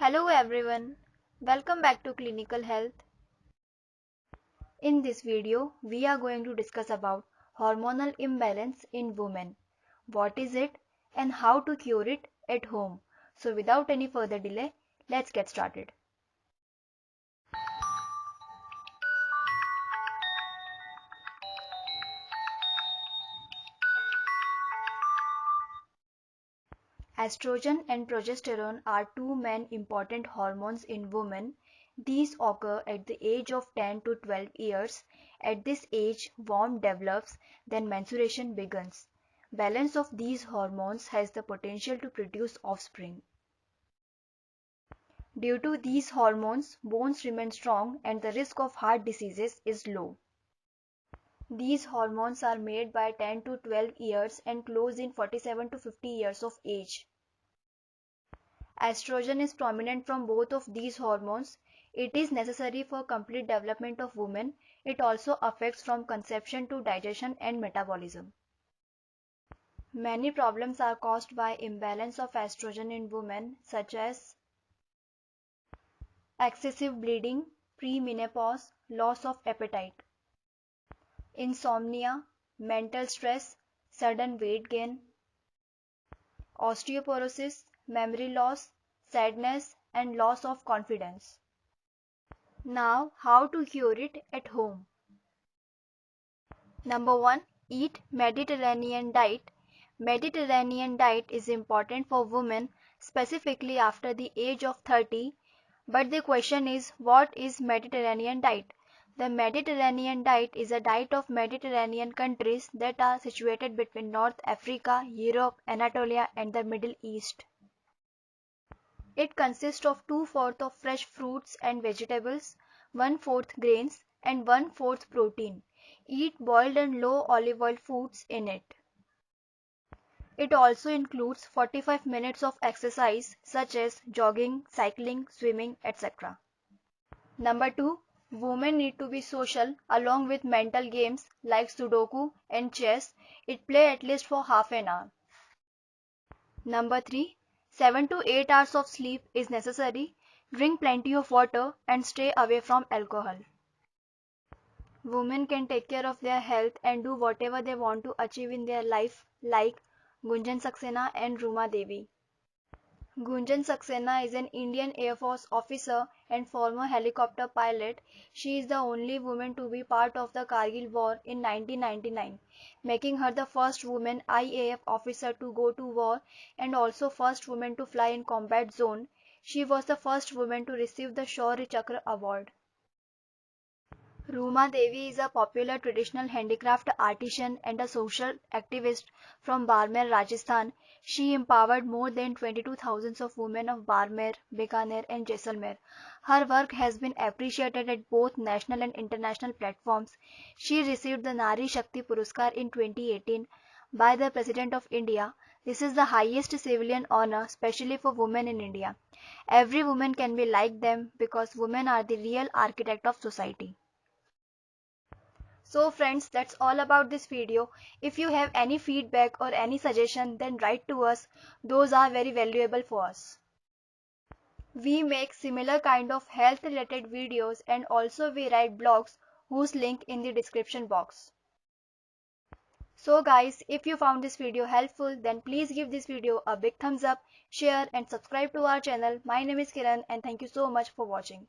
Hello everyone, welcome back to Clinical Health. In this video, we are going to discuss about hormonal imbalance in women. What is it and how to cure it at home. So without any further delay, let's get started. Estrogen and progesterone are two main important hormones in women. These occur at the age of 10 to 12 years. At this age, womb develops, then menstruation begins. Balance of these hormones has the potential to produce offspring. Due to these hormones, bones remain strong and the risk of heart diseases is low. These hormones are made by 10 to 12 years and close in 47 to 50 years of age. Estrogen is prominent from both of these hormones. It is necessary for complete development of women. It also affects from conception to digestion and metabolism. Many problems are caused by imbalance of estrogen in women, such as excessive bleeding, premenopause, loss of appetite, insomnia, mental stress, sudden weight gain, osteoporosis, memory loss, sadness, and loss of confidence. Now, how to cure it at home? Number 1. Eat Mediterranean diet. Mediterranean diet is important for women, specifically after the age of 30. But the question is, what is Mediterranean diet? The Mediterranean diet is a diet of Mediterranean countries that are situated between North Africa, Europe, Anatolia, and the Middle East. It consists of 2/4 of fresh fruits and vegetables, 1/4 grains, and 1/4 protein. Eat boiled and low olive oil foods in it. It also includes 45 minutes of exercise such as jogging, cycling, swimming, etc. Number 2. Women need to be social along with mental games like Sudoku and chess. It play at least for half an hour. Number 3. 7 to 8 hours of sleep is necessary. Drink plenty of water and stay away from alcohol. Women can take care of their health and do whatever they want to achieve in their life, like Gunjan Saxena and Ruma Devi. Gunjan Saxena is an Indian Air Force officer and former helicopter pilot. She is the only woman to be part of the Kargil War in 1999, making her the first woman IAF officer to go to war and also first woman to fly in combat zone. She was the first woman to receive the Shaurya Chakra award. Ruma Devi is a popular traditional handicraft artisan and a social activist from Barmer, Rajasthan. She empowered more than 22,000 of women of Barmer, Bikaner and Jaisalmer. Her work has been appreciated at both national and international platforms. She received the Nari Shakti Puruskar in 2018 by the President of India. This is the highest civilian honor, especially for women in India. Every woman can be like them because women are the real architect of society. So friends, that's all about this video. If you have any feedback or any suggestion, then write to us. Those are very valuable for us. We make similar kind of health related videos and also we write blogs whose link in the description box. So guys, if you found this video helpful, then please give this video a big thumbs up, share and subscribe to our channel. My name is Kiran and thank you so much for watching.